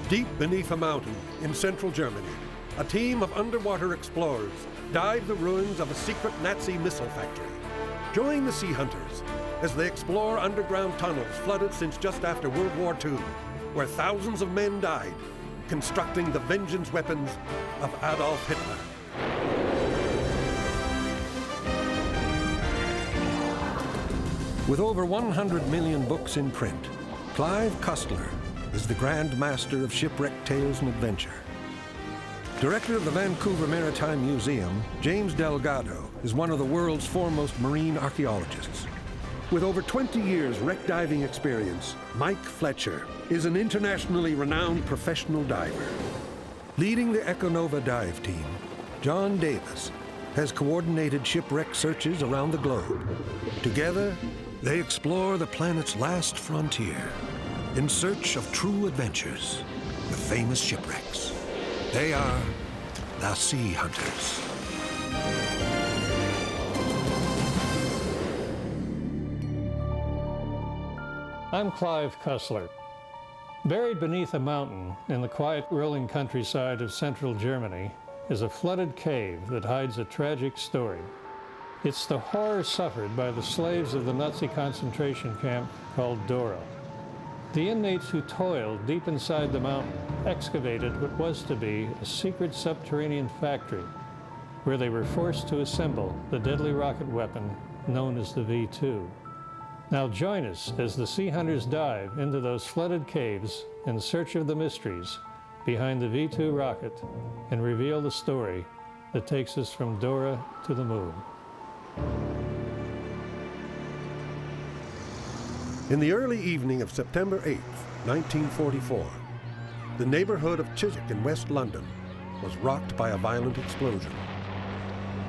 Deep beneath a mountain in central Germany, a team of underwater explorers dive the ruins of a secret Nazi missile factory. Join the Sea Hunters as they explore underground tunnels flooded since just after World War II, where thousands of men died constructing the vengeance weapons of Adolf Hitler. With over 100 million books in print, Clive Cussler is the Grand Master of shipwreck tales and adventure. Director of the Vancouver Maritime Museum, James Delgado is one of the world's foremost marine archaeologists. With over 20 years wreck diving experience, Mike Fletcher is an internationally renowned professional diver. Leading the Econova dive team, John Davis has coordinated shipwreck searches around the globe. Together, they explore the planet's last frontier in search of true adventures with famous shipwrecks. They are the Sea Hunters. I'm Clive Cussler. Buried beneath a mountain in the quiet rolling countryside of central Germany is a flooded cave that hides a tragic story. It's the horror suffered by the slaves of the Nazi concentration camp called Dora. The inmates who toiled deep inside the mountain excavated what was to be a secret subterranean factory where they were forced to assemble the deadly rocket weapon known as the V2. Now join us as the Sea Hunters dive into those flooded caves in search of the mysteries behind the V2 rocket and reveal the story that takes us from Dora to the moon. In the early evening of September 8, 1944, the neighborhood of Chiswick in West London was rocked by a violent explosion.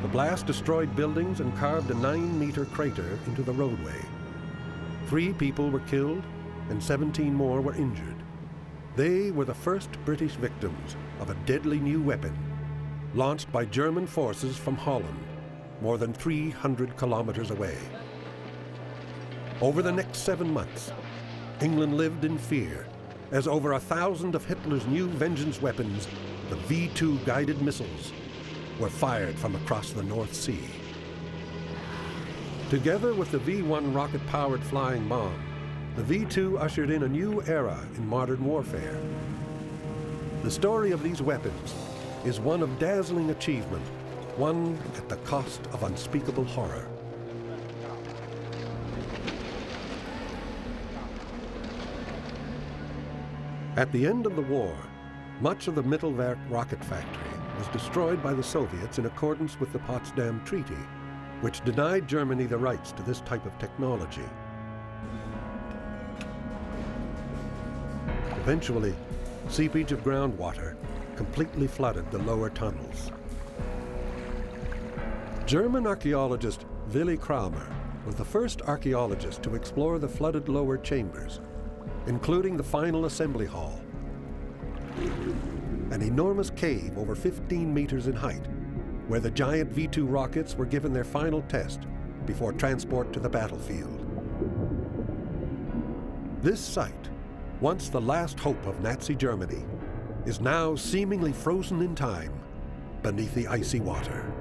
The blast destroyed buildings and carved a 9-meter crater into the roadway. 3 people were killed and 17 more were injured. They were the first British victims of a deadly new weapon launched by German forces from Holland, more than 300 kilometers away. Over the next 7 months, England lived in fear as over 1,000 of Hitler's new vengeance weapons, the V2 guided missiles, were fired from across the North Sea. Together with the V1 rocket-powered flying bomb, the V2 ushered in a new era in modern warfare. The story of these weapons is one of dazzling achievement, one at the cost of unspeakable horror. At the end of the war, much of the Mittelwerk rocket factory was destroyed by the Soviets in accordance with the Potsdam Treaty, which denied Germany the rights to this type of technology. Eventually, seepage of groundwater completely flooded the lower tunnels. German archaeologist Willy Kramer was the first archaeologist to explore the flooded lower chambers, including the final assembly hall, an enormous cave over 15 meters in height, where the giant V2 rockets were given their final test before transport to the battlefield. This site, once the last hope of Nazi Germany, is now seemingly frozen in time beneath the icy water.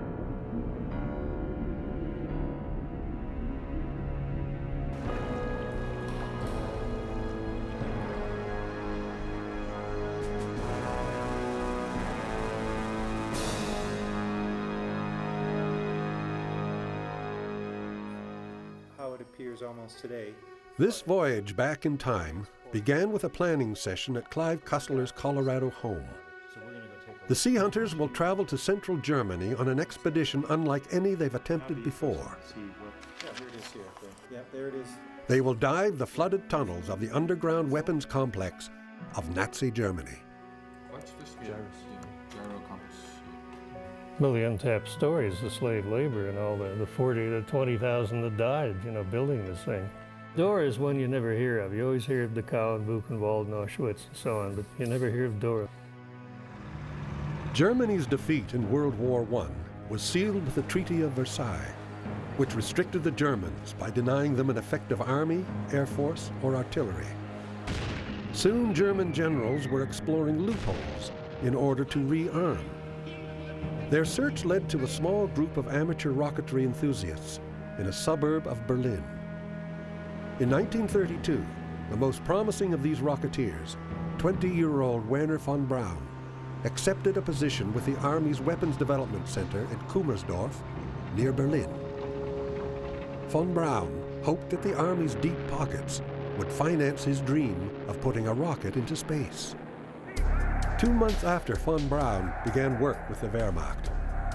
Almost today. This voyage back in time began with a planning session at Clive Cussler's Colorado home. The Sea Hunters will travel to central Germany on an expedition unlike any they've attempted before. They will dive the flooded tunnels of the underground weapons complex of Nazi Germany. Well, the untapped story is the slave labor and all the 40 to 20,000 that died, building this thing. Dora is one you never hear of. You always hear of Dachau and Buchenwald and Auschwitz and so on, but you never hear of Dora. Germany's defeat in World War I was sealed with the Treaty of Versailles, which restricted the Germans by denying them an effective army, air force, or artillery. Soon German generals were exploring loopholes in order to rearm. Their search led to a small group of amateur rocketry enthusiasts in a suburb of Berlin. In 1932, the most promising of these rocketeers, 20-year-old Werner von Braun, accepted a position with the Army's Weapons Development Center at Kummersdorf, near Berlin. Von Braun hoped that the Army's deep pockets would finance his dream of putting a rocket into space. 2 months after von Braun began work with the Wehrmacht,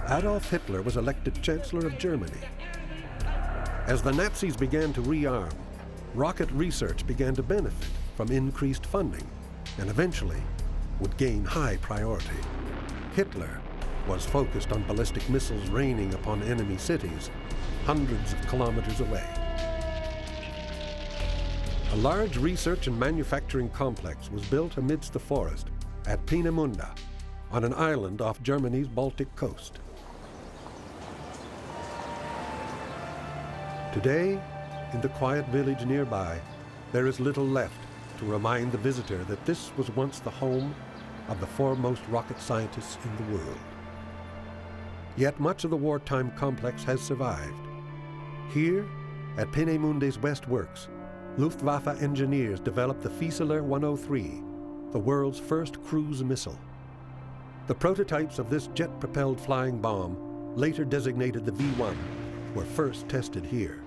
Adolf Hitler was elected Chancellor of Germany. As the Nazis began to rearm, rocket research began to benefit from increased funding and eventually would gain high priority. Hitler was focused on ballistic missiles raining upon enemy cities hundreds of kilometers away. A large research and manufacturing complex was built amidst the forest at Peenemünde, on an island off Germany's Baltic coast. Today, in the quiet village nearby, there is little left to remind the visitor that this was once the home of the foremost rocket scientists in the world. Yet much of the wartime complex has survived. Here, at Peenemunde's West Works, Luftwaffe engineers developed the Fieseler 103, the world's first cruise missile. The prototypes of this jet-propelled flying bomb, later designated the V-1, were first tested here.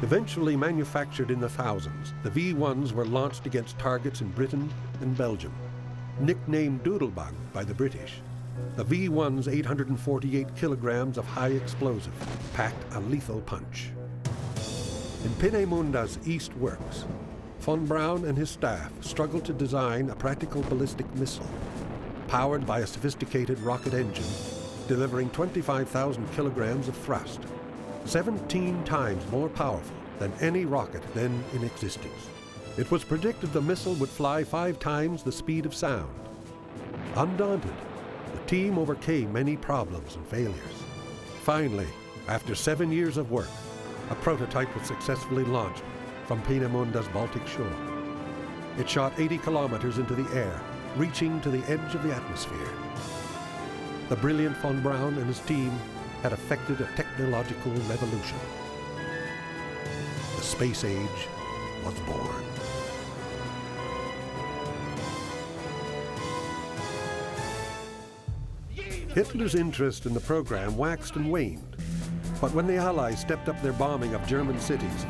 Eventually manufactured in the thousands, the V-1s were launched against targets in Britain and Belgium. Nicknamed Doodlebug by the British, the V-1's 848 kilograms of high explosive packed a lethal punch. In Peenemunde's East Works, von Braun and his staff struggled to design a practical ballistic missile, powered by a sophisticated rocket engine, delivering 25,000 kilograms of thrust, 17 times more powerful than any rocket then in existence. It was predicted the missile would fly 5 times the speed of sound. Undaunted, the team overcame many problems and failures. Finally, after 7 years of work, a prototype was successfully launched from Peenemunde's Baltic shore. It shot 80 kilometers into the air, reaching to the edge of the atmosphere. The brilliant von Braun and his team had effected a technological revolution. The space age was born. Hitler's interest in the program waxed and waned, but when the Allies stepped up their bombing of German cities,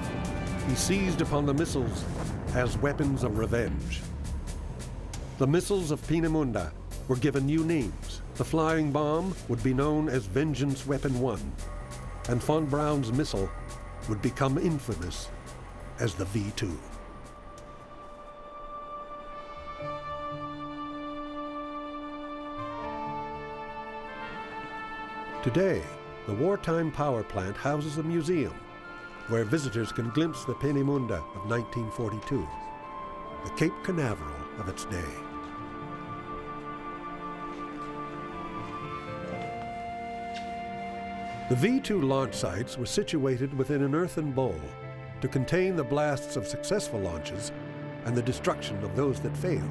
he seized upon the missiles as weapons of revenge. The missiles of Peenemunde were given new names. The flying bomb would be known as Vengeance Weapon 1, and von Braun's missile would become infamous as the V2. Today, the wartime power plant houses a museum where visitors can glimpse the Peenemunde of 1942, the Cape Canaveral of its day. The V2 launch sites were situated within an earthen bowl to contain the blasts of successful launches and the destruction of those that failed.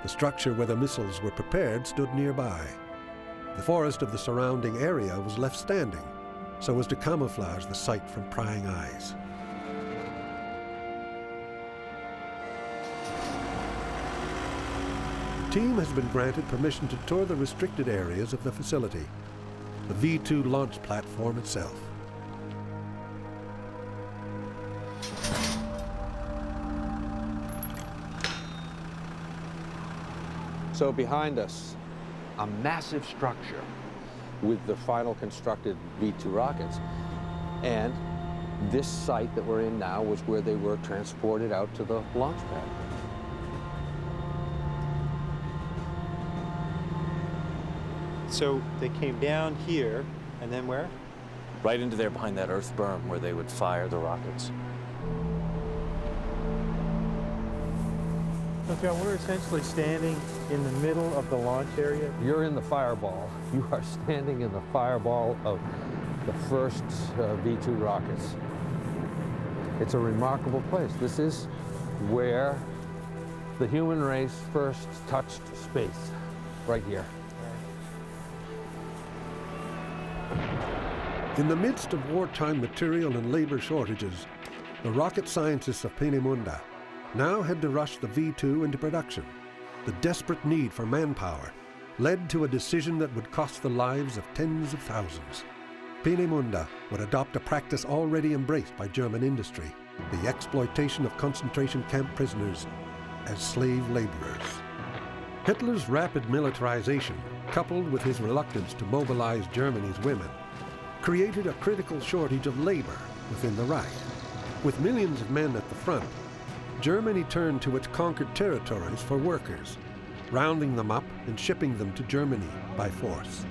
The structure where the missiles were prepared stood nearby. The forest of the surrounding area was left standing so as to camouflage the site from prying eyes. The team has been granted permission to tour the restricted areas of the facility, the V2 launch platform itself. So behind us, a massive structure with the final constructed V2 rockets. And this site that we're in now was where they were transported out to the launch pad. So they came down here, and then where? Right into there behind that earth berm where they would fire the rockets. So John, we're essentially standing in the middle of the launch area. You're in the fireball. You are standing in the fireball of the first V2 rockets. It's a remarkable place. This is where the human race first touched space, right here. In the midst of wartime material and labor shortages, the rocket scientists of Peenemünde now had to rush the V2 into production. The desperate need for manpower led to a decision that would cost the lives of tens of thousands. Peenemünde would adopt a practice already embraced by German industry, the exploitation of concentration camp prisoners as slave laborers. Hitler's rapid militarization, coupled with his reluctance to mobilize Germany's women, created a critical shortage of labor within the Reich. With millions of men at the front, Germany turned to its conquered territories for workers, rounding them up and shipping them to Germany by force.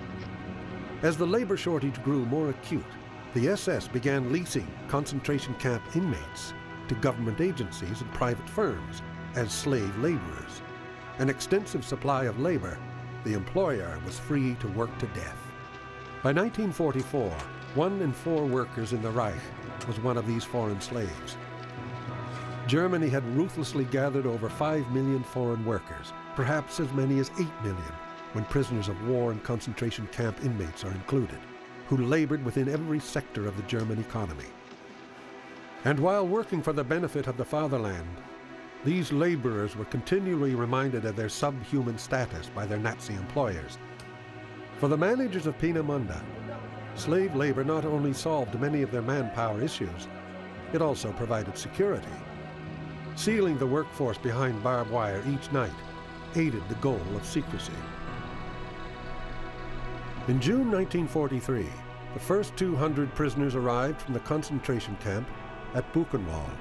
As the labor shortage grew more acute, the SS began leasing concentration camp inmates to government agencies and private firms as slave laborers. An extensive supply of labor, the employer was free to work to death. By 1944, 1 in 4 workers in the Reich was one of these foreign slaves. Germany had ruthlessly gathered over 5 million foreign workers, perhaps as many as 8 million when prisoners of war and concentration camp inmates are included, who labored within every sector of the German economy. And while working for the benefit of the fatherland, these laborers were continually reminded of their subhuman status by their Nazi employers. For the managers of Peenemünde, slave labor not only solved many of their manpower issues, it also provided security. Sealing the workforce behind barbed wire each night aided the goal of secrecy. In June 1943, the first 200 prisoners arrived from the concentration camp at Buchenwald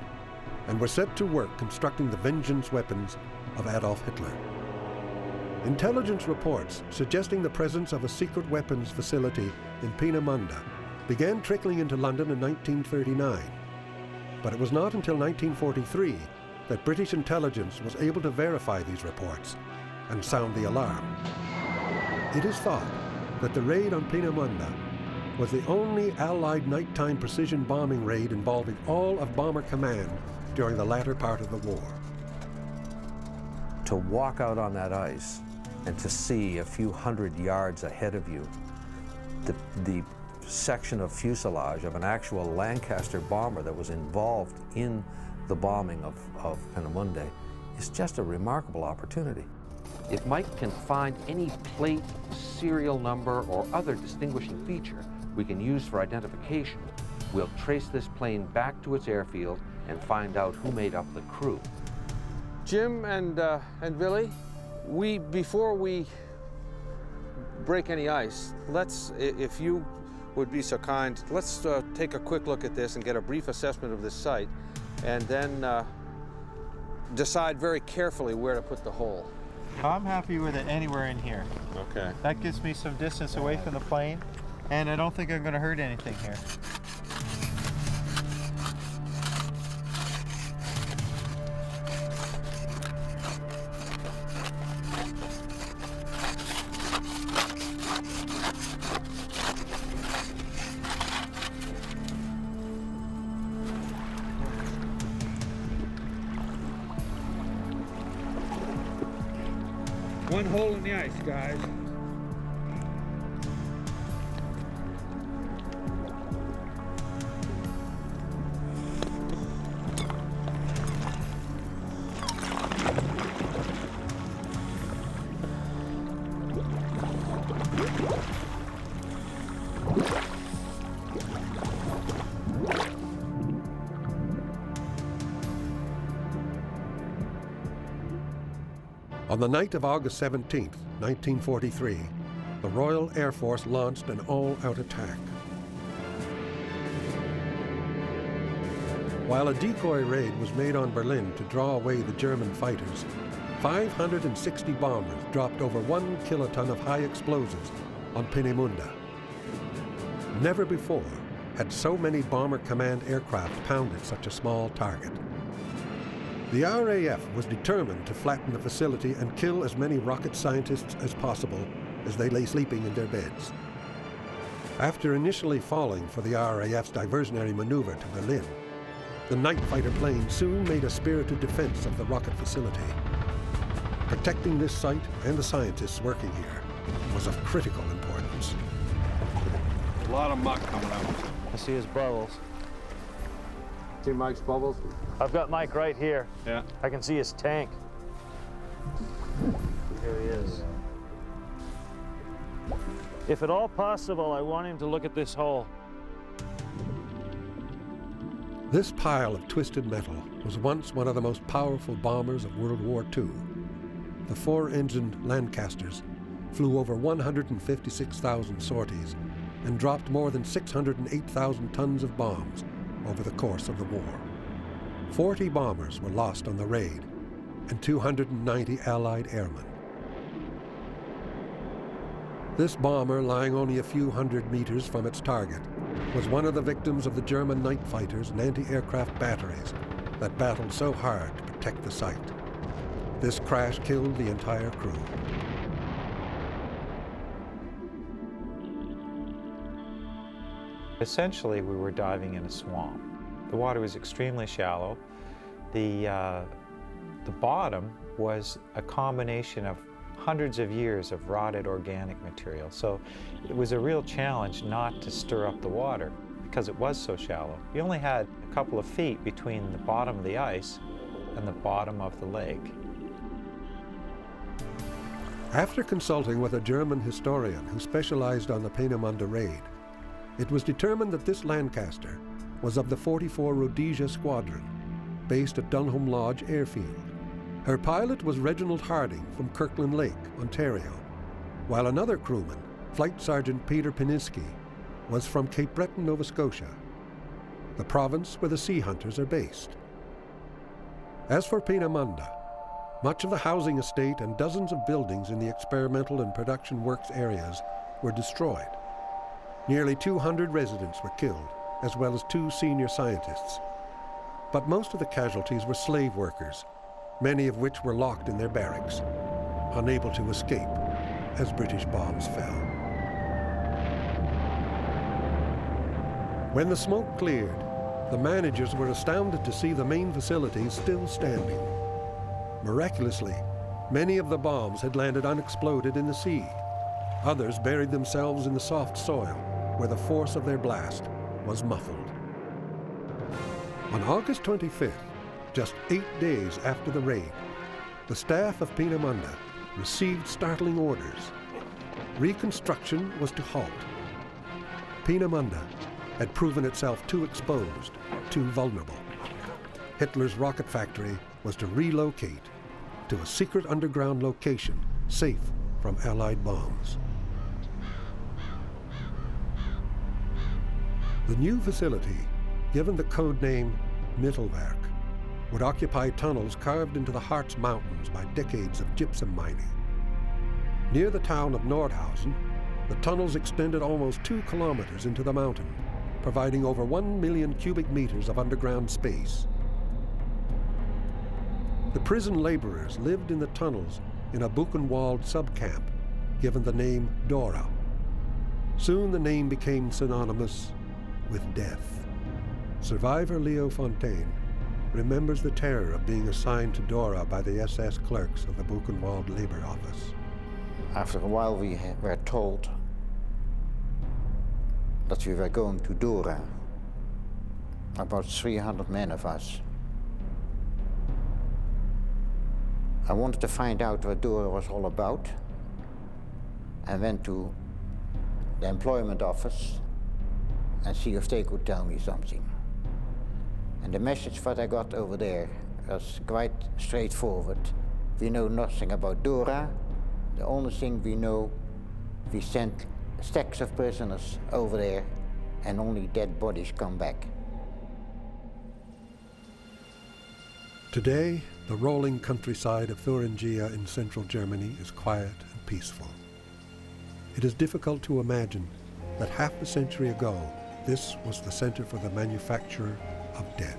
and were set to work constructing the vengeance weapons of Adolf Hitler. Intelligence reports suggesting the presence of a secret weapons facility in Peenemünde began trickling into London in 1939. But it was not until 1943 that British intelligence was able to verify these reports and sound the alarm. It is thought that the raid on Peenemünde was the only Allied nighttime precision bombing raid involving all of Bomber Command during the latter part of the war. To walk out on that ice and to see a few hundred yards ahead of you the section of fuselage of an actual Lancaster bomber that was involved in the bombing of Peenemünde is just a remarkable opportunity. If Mike can find any plate, serial number, or other distinguishing feature we can use for identification, we'll trace this plane back to its airfield and find out who made up the crew. Jim and Billy, before we break any ice, let's, if you would be so kind, let's take a quick look at this and get a brief assessment of this site, and then decide very carefully where to put the hole. I'm happy with it anywhere in here. Okay. That gives me some distance away from the plane, and I don't think I'm going to hurt anything here. One hole in the ice, guys. On the night of August 17, 1943, the Royal Air Force launched an all-out attack. While a decoy raid was made on Berlin to draw away the German fighters, 560 bombers dropped over 1 kiloton of high explosives on Peenemünde. Never before had so many Bomber Command aircraft pounded such a small target. The RAF was determined to flatten the facility and kill as many rocket scientists as possible as they lay sleeping in their beds. After initially falling for the RAF's diversionary maneuver to Berlin, the night fighter plane soon made a spirited defense of the rocket facility. Protecting this site and the scientists working here was of critical importance. A lot of muck coming out. I see his bubbles. See Mike's bubbles? I've got Mike right here. Yeah. I can see his tank. Here he is. If at all possible, I want him to look at this hole. This pile of twisted metal was once one of the most powerful bombers of World War II. The 4-engined Lancasters flew over 156,000 sorties and dropped more than 608,000 tons of bombs over the course of the war. 40 bombers were lost on the raid and 290 Allied airmen. This bomber, lying only a few hundred meters from its target, was one of the victims of the German night fighters and anti-aircraft batteries that battled so hard to protect the site. This crash killed the entire crew. Essentially, we were diving in a swamp. The water was extremely shallow. The bottom was a combination of hundreds of years of rotted organic material. So it was a real challenge not to stir up the water because it was so shallow. You only had a couple of feet between the bottom of the ice and the bottom of the lake. After consulting with a German historian who specialized on the Peenemünde raid, it was determined that this Lancaster was of the 44 Rhodesia Squadron, based at Dunham Lodge Airfield. Her pilot was Reginald Harding from Kirkland Lake, Ontario, while another crewman, Flight Sergeant Peter Piniski, was from Cape Breton, Nova Scotia, the province where the Sea Hunters are based. As for Peenemünde, much of the housing estate and dozens of buildings in the experimental and production works areas were destroyed. Nearly 200 residents were killed, as well as 2 senior scientists. But most of the casualties were slave workers, many of which were locked in their barracks, unable to escape as British bombs fell. When the smoke cleared, the managers were astounded to see the main facilities still standing. Miraculously, many of the bombs had landed unexploded in the sea. Others buried themselves in the soft soil, where the force of their blast was muffled. On August 25th, just 8 days after the raid, the staff of Peenemünde received startling orders. Reconstruction was to halt. Peenemünde had proven itself too exposed, too vulnerable. Hitler's rocket factory was to relocate to a secret underground location safe from Allied bombs. The new facility, given the code name Mittelwerk, would occupy tunnels carved into the Harz Mountains by decades of gypsum mining. Near the town of Nordhausen, the tunnels extended almost 2 kilometers into the mountain, providing over 1 million cubic meters of underground space. The prison laborers lived in the tunnels in a Buchenwald subcamp, given the name Dora. Soon the name became synonymous with death. Survivor Leo Fontaine remembers the terror of being assigned to Dora by the SS clerks of the Buchenwald Labor Office. After a while we were told that we were going to Dora, about 300 men of us. I wanted to find out what Dora was all about. I went to the employment office and see if they could tell me something. And the message that I got over there was quite straightforward. We know nothing about Dora. The only thing we know, we sent stacks of prisoners over there and only dead bodies come back. Today, the rolling countryside of Thuringia in central Germany is quiet and peaceful. It is difficult to imagine that half a century ago, this was the center for the manufacture of death.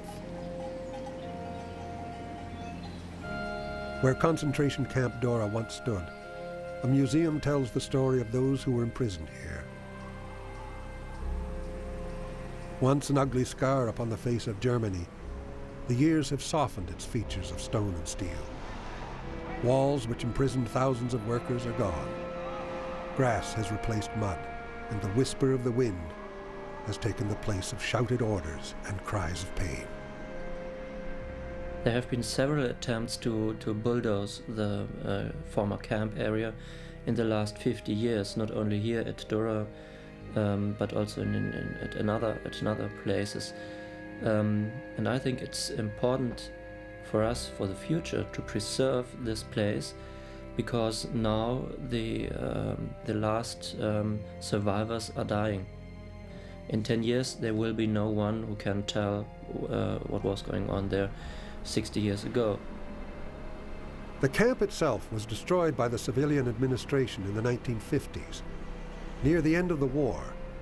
Where concentration camp Dora once stood, a museum tells the story of those who were imprisoned here. Once an ugly scar upon the face of Germany, the years have softened its features of stone and steel. Walls which imprisoned thousands of workers are gone. Grass has replaced mud, and the whisper of the wind has taken the place of shouted orders and cries of pain. There have been several attempts to bulldoze the former camp area in the last 50 years, not only here at Dora, but also at another places. And I think it's important for us, for the future, to preserve this place, because now the last survivors are dying. In 10 years there will be no one who can tell what was going on there 60 years ago. The camp itself was destroyed by the civilian administration in the 1950s. Near the end of the war,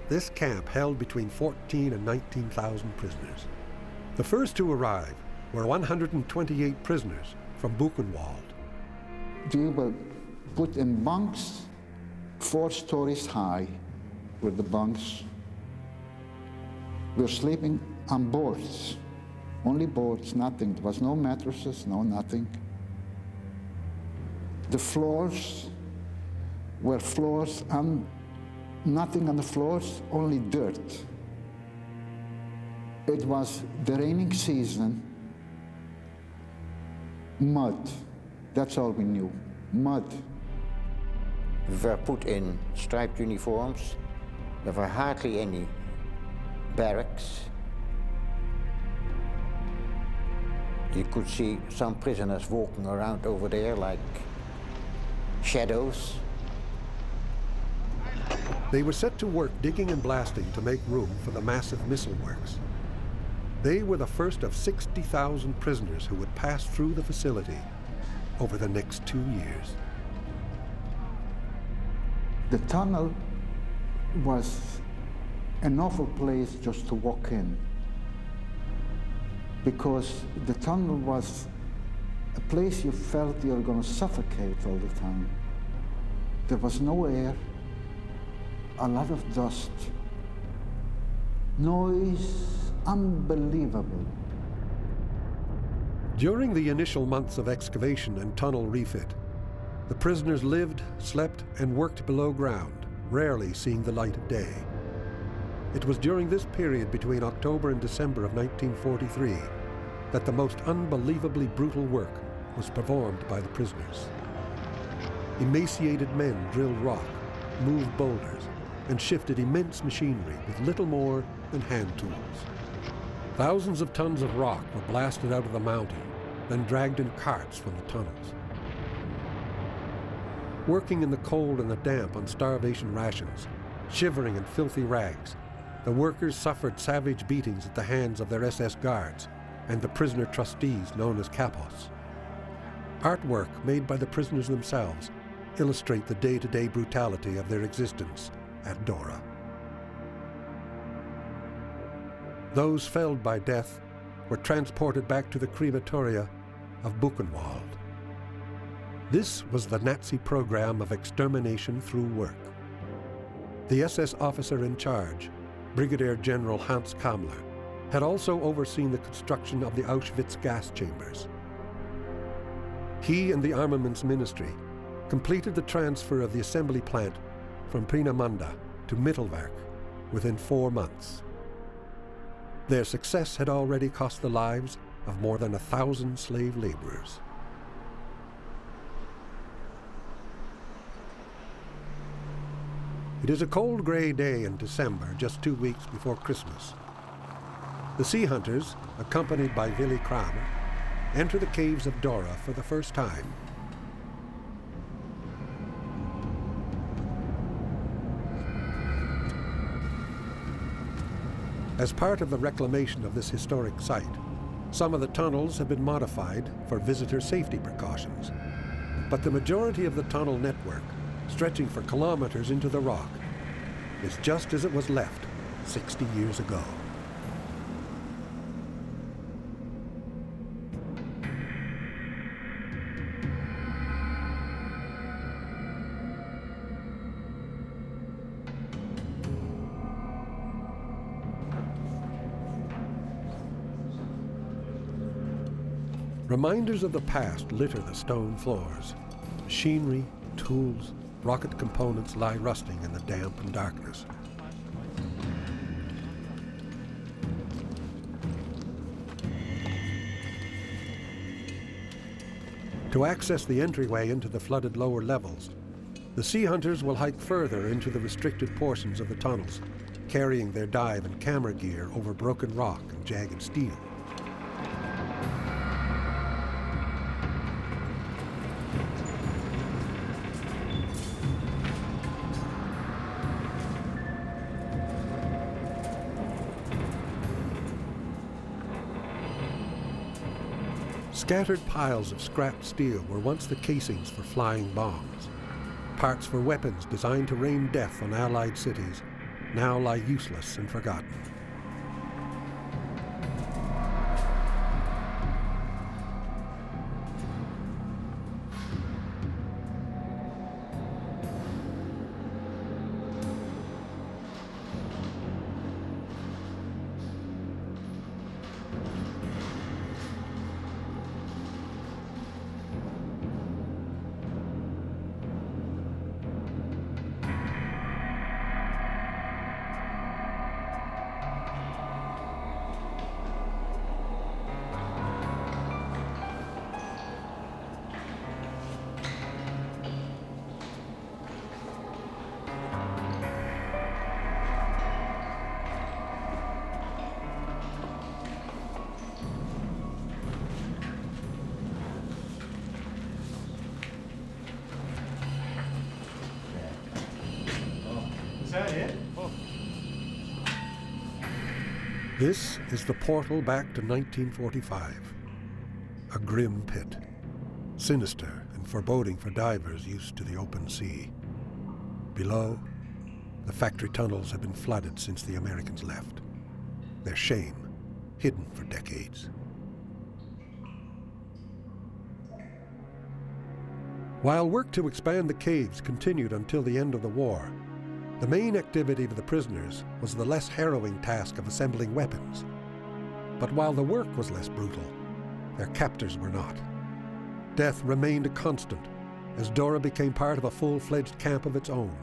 this camp held between 14 and 19,000 prisoners. The first to arrive were 128 prisoners from Buchenwald. They were put in bunks 4 stories high, were the bunks. We were sleeping on boards, only boards, nothing. There was no mattresses, no nothing. The floors were floors, and nothing on the floors, only dirt. It was the raining season, mud. That's all we knew, mud. We were put in striped uniforms. There were hardly any barracks. You could see some prisoners walking around over there like shadows. They were set to work digging and blasting to make room for the massive missile works. They were the first of 60,000 prisoners who would pass through the facility over the next 2 years. The tunnel was an awful place just to walk in, because the tunnel was a place you felt you were going to suffocate all the time. There was no air, a lot of dust, noise, unbelievable. During the initial months of excavation and tunnel refit, the prisoners lived, slept, and worked below ground, rarely seeing the light of day. It was during this period between October and December of 1943 that the most unbelievably brutal work was performed by the prisoners. Emaciated men drilled rock, moved boulders, and shifted immense machinery with little more than hand tools. Thousands of tons of rock were blasted out of the mountain, then dragged in carts from the tunnels. Working in the cold and the damp on starvation rations, shivering in filthy rags, the workers suffered savage beatings at the hands of their SS guards and the prisoner trustees known as kapos. Artwork made by the prisoners themselves illustrate the day-to-day brutality of their existence at Dora. Those felled by death were transported back to the crematoria of Buchenwald. This was the Nazi program of extermination through work. The SS officer in charge, Brigadier General Hans Kammler, had also overseen the construction of the Auschwitz gas chambers. He and the Armaments Ministry completed the transfer of the assembly plant from Peenemünde to Mittelwerk within 4 months. Their success had already cost the lives of more than 1,000 slave laborers. It is a cold, gray day in December, just 2 weeks before Christmas. The sea hunters, accompanied by Willy Kramer, enter the caves of Dora for the first time. As part of the reclamation of this historic site, some of the tunnels have been modified for visitor safety precautions, but the majority of the tunnel network, stretching for kilometers into the rock, is just as it was left 60 years ago. Reminders of the past litter the stone floors. Machinery, tools, rocket components lie rusting in the damp and darkness. To access the entryway into the flooded lower levels, the sea hunters will hike further into the restricted portions of the tunnels, carrying their dive and camera gear over broken rock and jagged steel. Scattered piles of scrap steel were once the casings for flying bombs. Parts for weapons designed to rain death on Allied cities now lie useless and forgotten. This is the portal back to 1945. A grim pit, sinister and foreboding for divers used to the open sea. Below, the factory tunnels have been flooded since the Americans left. Their shame hidden for decades. While work to expand the caves continued until the end of the war, the main activity of the prisoners was the less harrowing task of assembling weapons. But while the work was less brutal, their captors were not. Death remained a constant as Dora became part of a full-fledged camp of its own,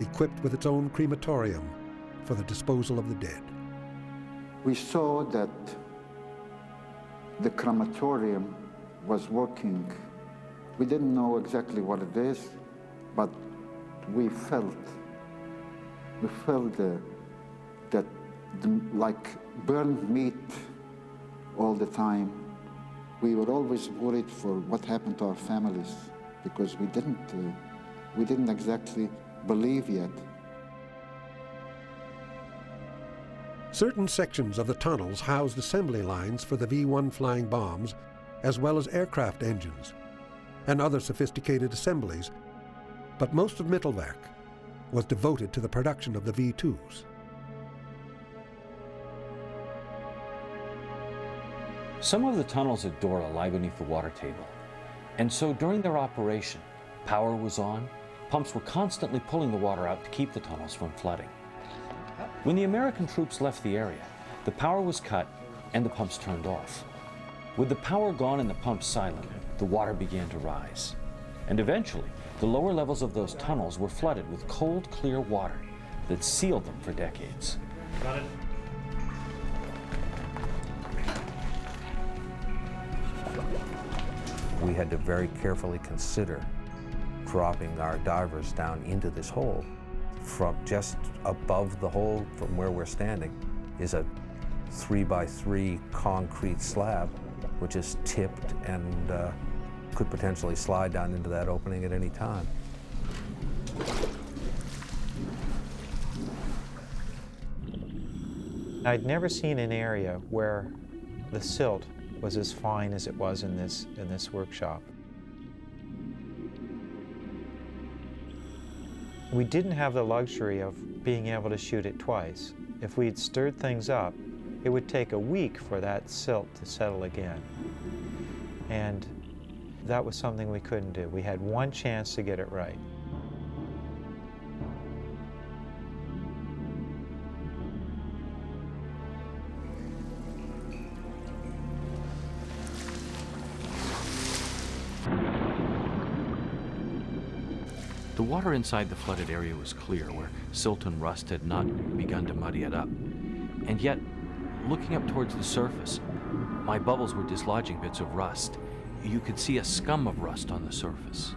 equipped with its own crematorium for the disposal of the dead. We saw that the crematorium was working. We didn't know exactly what it is, but we felt that like burned meat all the time. We were always worried for what happened to our families because we didn't exactly believe yet. Certain sections of the tunnels housed assembly lines for the V-1 flying bombs, as well as aircraft engines and other sophisticated assemblies, but most of Mittelwerk was devoted to the production of the V-2s. Some of the tunnels at Dora lie beneath the water table, and so during their operation, power was on, pumps were constantly pulling the water out to keep the tunnels from flooding. When the American troops left the area, the power was cut and the pumps turned off. With the power gone and the pumps silent, the water began to rise, and eventually, the lower levels of those tunnels were flooded with cold, clear water that sealed them for decades. Got it. We had to very carefully consider dropping our divers down into this hole. From just above the hole from where we're standing is a 3x3 concrete slab, which is tipped and could potentially slide down into that opening at any time. I'd never seen an area where the silt was as fine as it was in this workshop. We didn't have the luxury of being able to shoot it twice. If we'd stirred things up, it would take a week for that silt to settle again. And that was something we couldn't do. We had one chance to get it right. The water inside the flooded area was clear, where silt and rust had not begun to muddy it up. And yet, looking up towards the surface, my bubbles were dislodging bits of rust. You could see a scum of rust on the surface.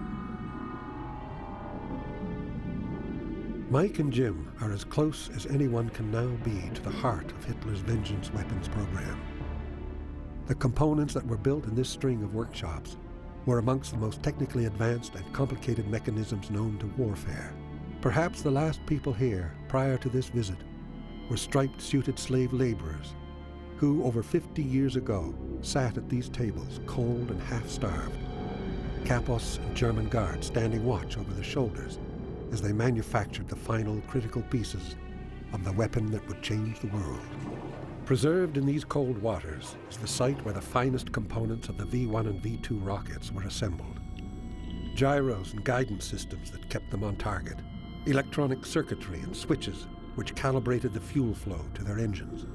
Mike and Jim are as close as anyone can now be to the heart of Hitler's vengeance weapons program. The components that were built in this string of workshops were amongst the most technically advanced and complicated mechanisms known to warfare. Perhaps the last people here, prior to this visit, were striped-suited slave laborers who, over 50 years ago, sat at these tables, cold and half-starved, Kapos and German guards standing watch over their shoulders as they manufactured the final critical pieces of the weapon that would change the world. Preserved in these cold waters is the site where the finest components of the V-1 and V-2 rockets were assembled. Gyros and guidance systems that kept them on target, electronic circuitry and switches which calibrated the fuel flow to their engines.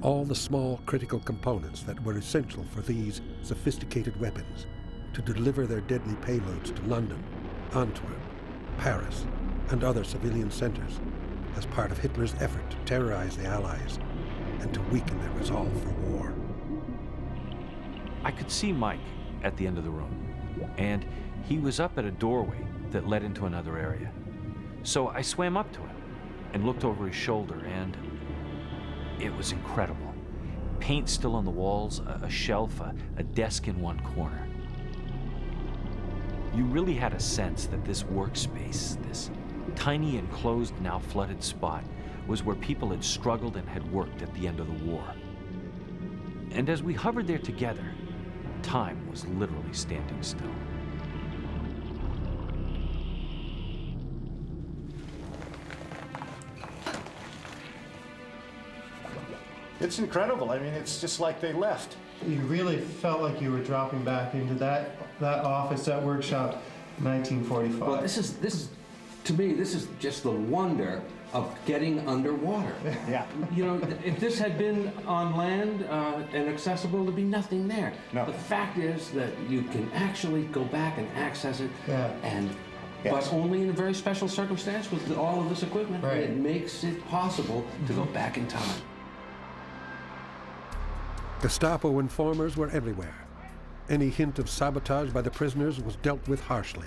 All the small critical components that were essential for these sophisticated weapons to deliver their deadly payloads to London, Antwerp, Paris, and other civilian centers as part of Hitler's effort to terrorize the Allies and to weaken their resolve for war. I could see Mike at the end of the room, and he was up at a doorway that led into another area. So I swam up to him and looked over his shoulder, and it was incredible. Paint still on the walls, a shelf, a desk in one corner. You really had a sense that this workspace, this tiny enclosed, now flooded spot, was where people had struggled and had worked at the end of the war. And as we hovered there together, time was literally standing still. It's incredible. I mean, it's just like they left. You really felt like you were dropping back into that office, that workshop, 1945. Well, this is, to me, this is just the wonder of getting underwater. Yeah. You know, if this had been on land and accessible, there'd be nothing there. No. The fact is that you can actually go back and access it, and Yes. but only in a very special circumstance with all of this equipment. Right. It makes it possible to go back in time. Gestapo informers were everywhere. Any hint of sabotage by the prisoners was dealt with harshly,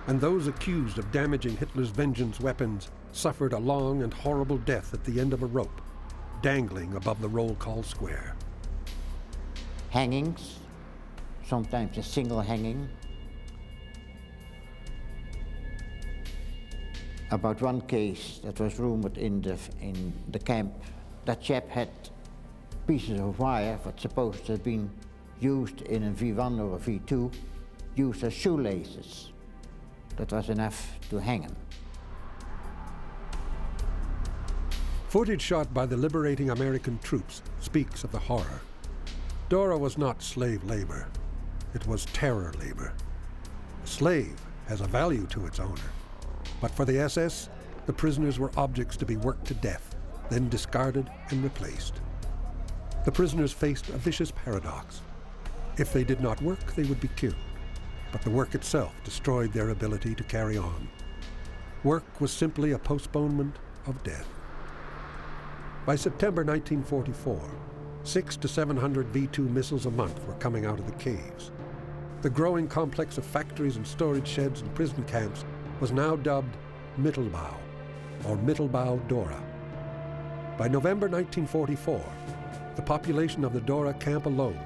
and those accused of damaging Hitler's vengeance weapons suffered a long and horrible death at the end of a rope, dangling above the roll call square. Hangings, sometimes a single hanging. About one case that was rumored in the camp, that chap had pieces of wire that supposed to have been used in a V1 or a V2, used as shoelaces. That was enough to hang him. Footage shot by the liberating American troops speaks of the horror. Dora was not slave labor. It was terror labor. A slave has a value to its owner, but for the SS, the prisoners were objects to be worked to death, then discarded and replaced. The prisoners faced a vicious paradox. If they did not work, they would be killed, but the work itself destroyed their ability to carry on. Work was simply a postponement of death. By September 1944, 600 to 700 V-2 missiles a month were coming out of the caves. The growing complex of factories and storage sheds and prison camps was now dubbed Mittelbau, or Mittelbau-Dora. By November 1944, the population of the Dora camp alone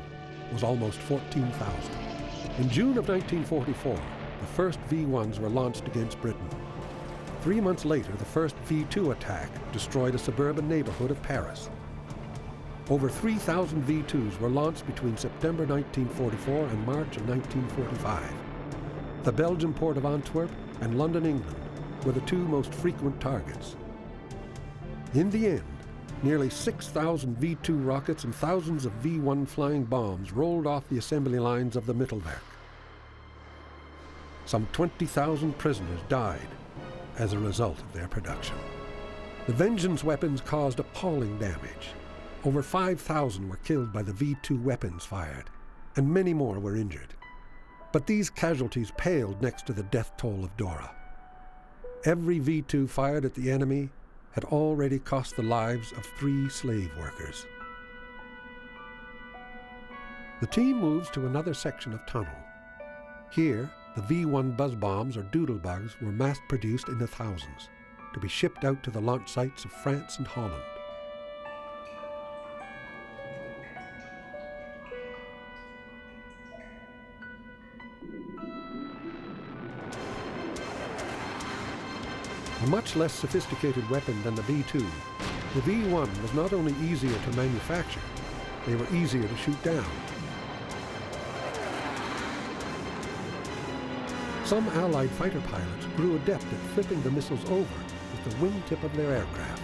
was almost 14,000. In June of 1944, the first V-1s were launched against Britain. 3 months later, the first V-2 attack destroyed a suburban neighborhood of Paris. Over 3,000 V-2s were launched between September 1944 and March of 1945. The Belgian port of Antwerp and London, England, were the two most frequent targets. In the end, nearly 6,000 V-2 rockets and thousands of V-1 flying bombs rolled off the assembly lines of the Mittelwerk. Some 20,000 prisoners died as a result of their production. The vengeance weapons caused appalling damage. Over 5,000 were killed by the V-2 weapons fired, and many more were injured. But these casualties paled next to the death toll of Dora. Every V-2 fired at the enemy had already cost the lives of 3 slave workers. The team moves to another section of tunnel. Here, the V-1 buzz bombs or doodlebugs were mass-produced in the thousands to be shipped out to the launch sites of France and Holland. A much less sophisticated weapon than the V-2, the V-1 was not only easier to manufacture, they were easier to shoot down. Some Allied fighter pilots grew adept at flipping the missiles over with the wingtip of their aircraft.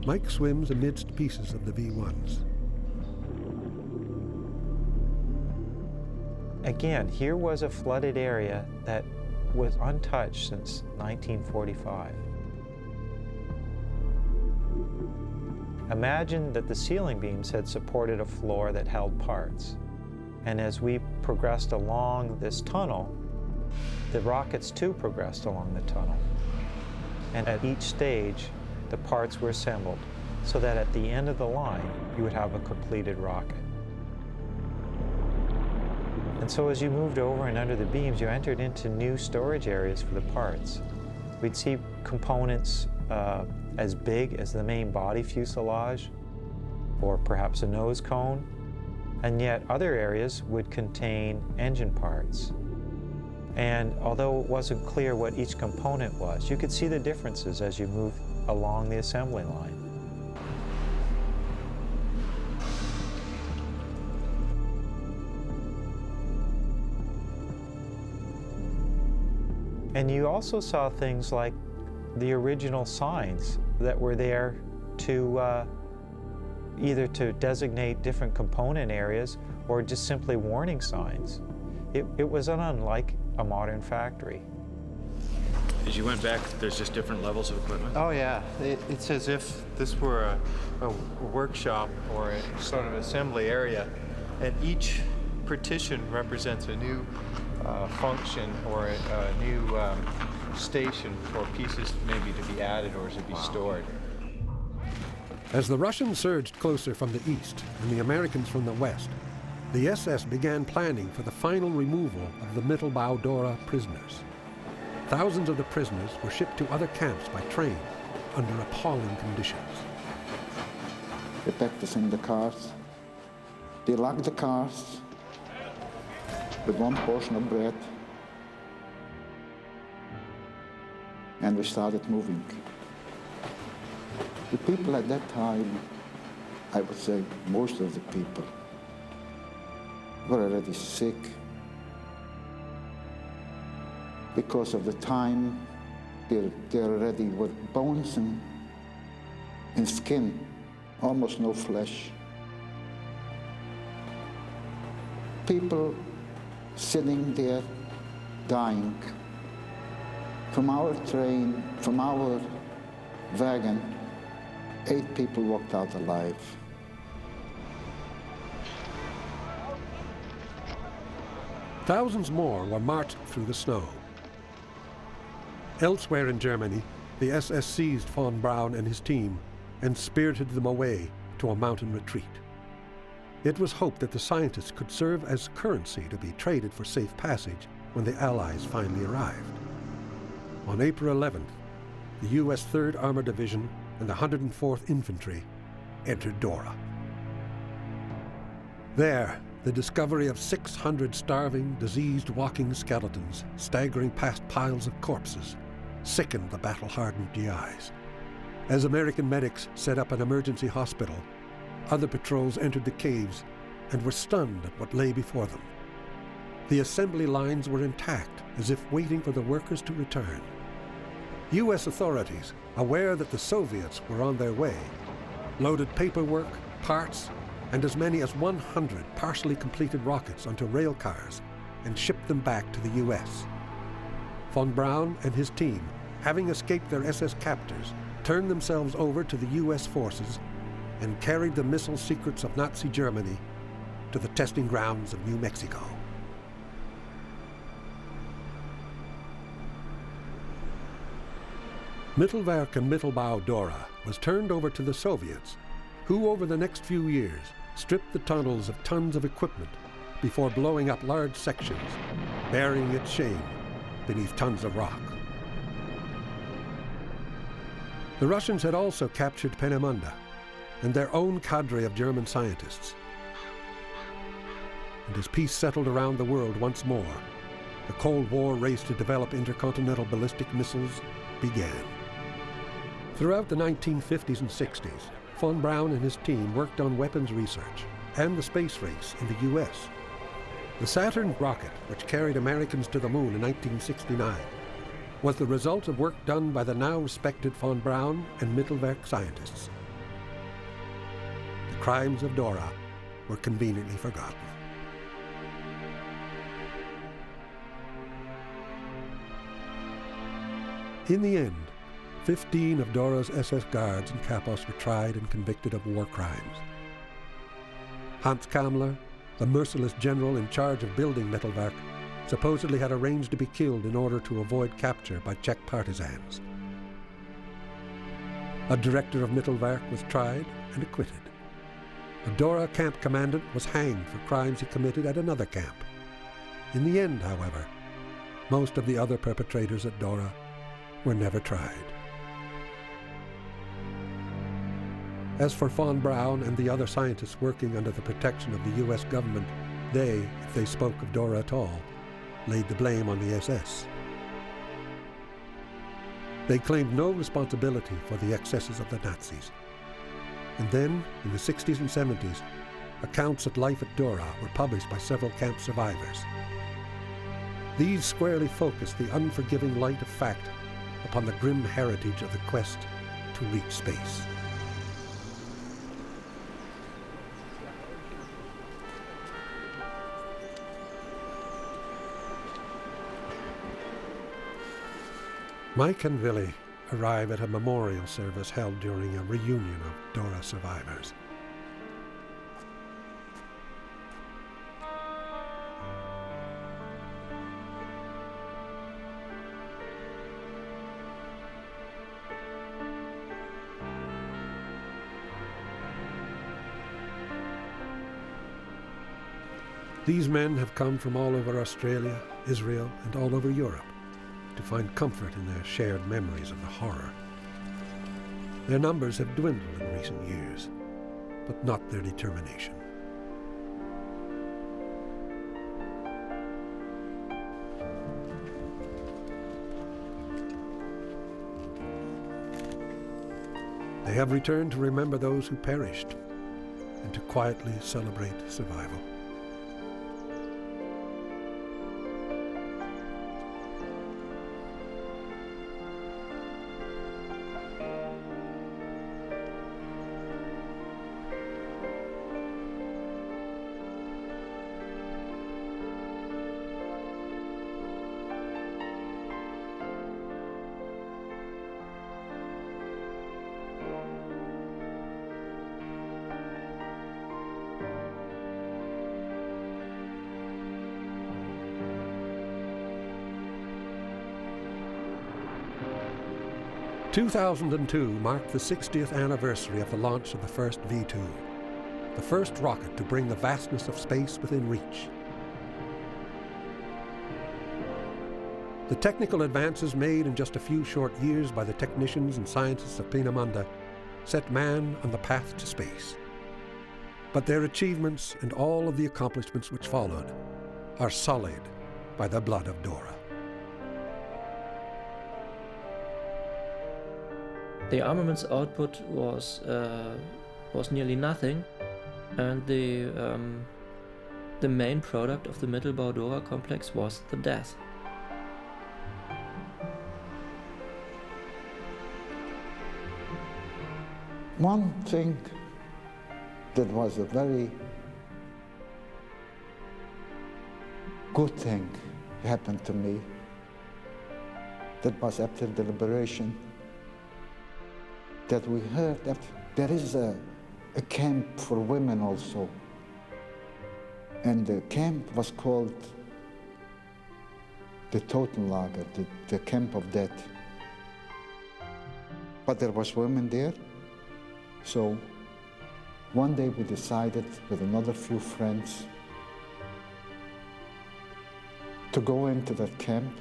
Mike swims amidst pieces of the V-1s. Again, here was a flooded area that was untouched since 1945. Imagine that the ceiling beams had supported a floor that held parts. And as we progressed along this tunnel, the rockets too progressed along the tunnel. And at each stage, the parts were assembled so that at the end of the line, you would have a completed rocket. And so as you moved over and under the beams, you entered into new storage areas for the parts. We'd see components as big as the main body fuselage, or perhaps a nose cone, and yet other areas would contain engine parts. And although it wasn't clear what each component was, you could see the differences as you moved along the assembly line. And you also saw things like the original signs that were there to either to designate different component areas or just simply warning signs. It was unlike a modern factory. As you went back, there's just different levels of equipment? Oh yeah, it's as if this were a workshop or a sort of assembly area, and each partition represents a new function or a new station for pieces maybe to be added or to be stored. As the Russians surged closer from the east and the Americans from the west, the SS began planning for the final removal of the Mittelbau-Dora prisoners. Thousands of the prisoners were shipped to other camps by train under appalling conditions. They packed us in the cars. They locked the cars with one portion of bread, and we started moving. The people at that time, I would say most of the people, were already sick because of the time. They're already with bones and skin, almost no flesh. People sitting there, dying. From our train, from our wagon, 8 people walked out alive. Thousands more were marched through the snow. Elsewhere in Germany, the SS seized von Braun and his team and spirited them away to a mountain retreat. It was hoped that the scientists could serve as currency to be traded for safe passage when the Allies finally arrived. On April 11th, the U.S. 3rd Armored Division and the 104th Infantry entered Dora. There, the discovery of 600 starving, diseased walking skeletons staggering past piles of corpses sickened the battle-hardened GIs. As American medics set up an emergency hospital, other patrols entered the caves and were stunned at what lay before them. The assembly lines were intact, as if waiting for the workers to return. U.S. authorities, aware that the Soviets were on their way, loaded paperwork, parts, and as many as 100 partially completed rockets onto rail cars and shipped them back to the U.S. Von Braun and his team, having escaped their SS captors, turned themselves over to the U.S. forces and carried the missile secrets of Nazi Germany to the testing grounds of New Mexico. Mittelwerk and Mittelbau Dora was turned over to the Soviets, who over the next few years stripped the tunnels of tons of equipment before blowing up large sections, burying its shame beneath tons of rock. The Russians had also captured Peenemünde and their own cadre of German scientists. And as peace settled around the world once more, the Cold War race to develop intercontinental ballistic missiles began. Throughout the 1950s and 60s, von Braun and his team worked on weapons research and the space race in the US. The Saturn rocket, which carried Americans to the moon in 1969, was the result of work done by the now respected von Braun and Mittelwerk scientists. The crimes of Dora were conveniently forgotten. In the end, 15 of Dora's SS guards and Kapos were tried and convicted of war crimes. Hans Kammler, the merciless general in charge of building Mittelwerk, supposedly had arranged to be killed in order to avoid capture by Czech partisans. A director of Mittelwerk was tried and acquitted. A Dora camp commandant was hanged for crimes he committed at another camp. In the end, however, most of the other perpetrators at Dora were never tried. As for von Braun and the other scientists working under the protection of the US government, they, if they spoke of Dora at all, laid the blame on the SS. They claimed no responsibility for the excesses of the Nazis. And then, in the 60s and 70s, accounts of life at Dora were published by several camp survivors. These squarely focused the unforgiving light of fact upon the grim heritage of the quest to reach space. Mike and Willie arrive at a memorial service held during a reunion of Dora survivors. These men have come from all over Australia, Israel, and all over Europe to find comfort in their shared memories of the horror. Their numbers have dwindled in recent years, but not their determination. They have returned to remember those who perished and to quietly celebrate survival. In 2002 marked the 60th anniversary of the launch of the first V2, the first rocket to bring the vastness of space within reach. The technical advances made in just a few short years by the technicians and scientists of Peenemünde set man on the path to space. But their achievements and all of the accomplishments which followed are sullied by the blood of Dora. The armaments output was nearly nothing, and the main product of the Mittelbau Dora complex was the death. One thing that was a very good thing happened to me, that was after the liberation, that we heard that there is a camp for women also. And the camp was called the Totenlager, the camp of death. But there was women there, so one day we decided with another few friends to go into that camp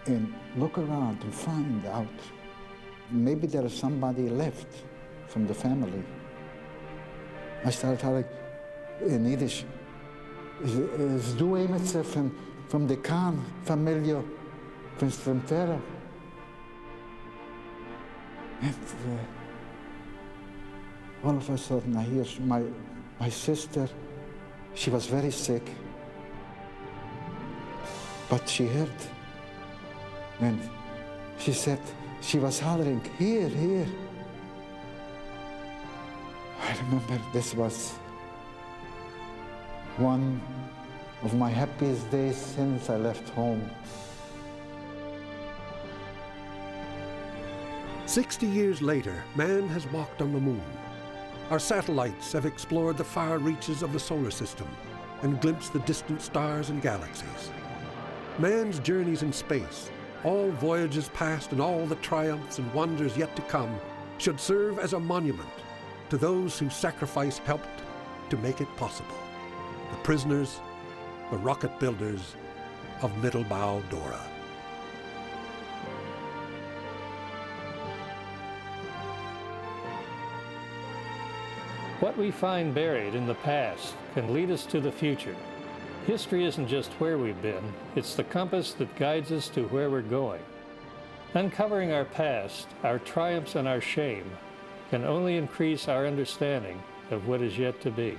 and look around and find out maybe there is somebody left from the family. I started telling in Yiddish, is du emetze from the Kahn familie from Terra? And all of a sudden I hear my sister, she was very sick, but she heard. And she said, she was hollering, here, here. I remember this was one of my happiest days since I left home. 60 years later, man has walked on the moon. Our satellites have explored the far reaches of the solar system and glimpsed the distant stars and galaxies. Man's journeys in space, all voyages past and all the triumphs and wonders yet to come, should serve as a monument to those whose sacrifice helped to make it possible. The prisoners, the rocket builders of Mittelbau Dora. What we find buried in the past can lead us to the future. History isn't just where we've been, it's the compass that guides us to where we're going. Uncovering our past, our triumphs and our shame, can only increase our understanding of what is yet to be.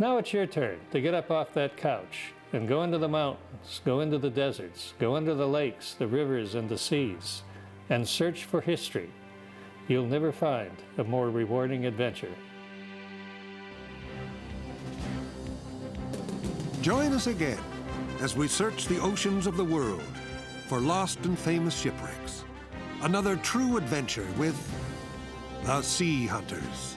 Now it's your turn to get up off that couch and go into the mountains, go into the deserts, go under the lakes, the rivers, and the seas, and search for history. You'll never find a more rewarding adventure. Join us again as we search the oceans of the world for lost and famous shipwrecks. Another true adventure with the Sea Hunters.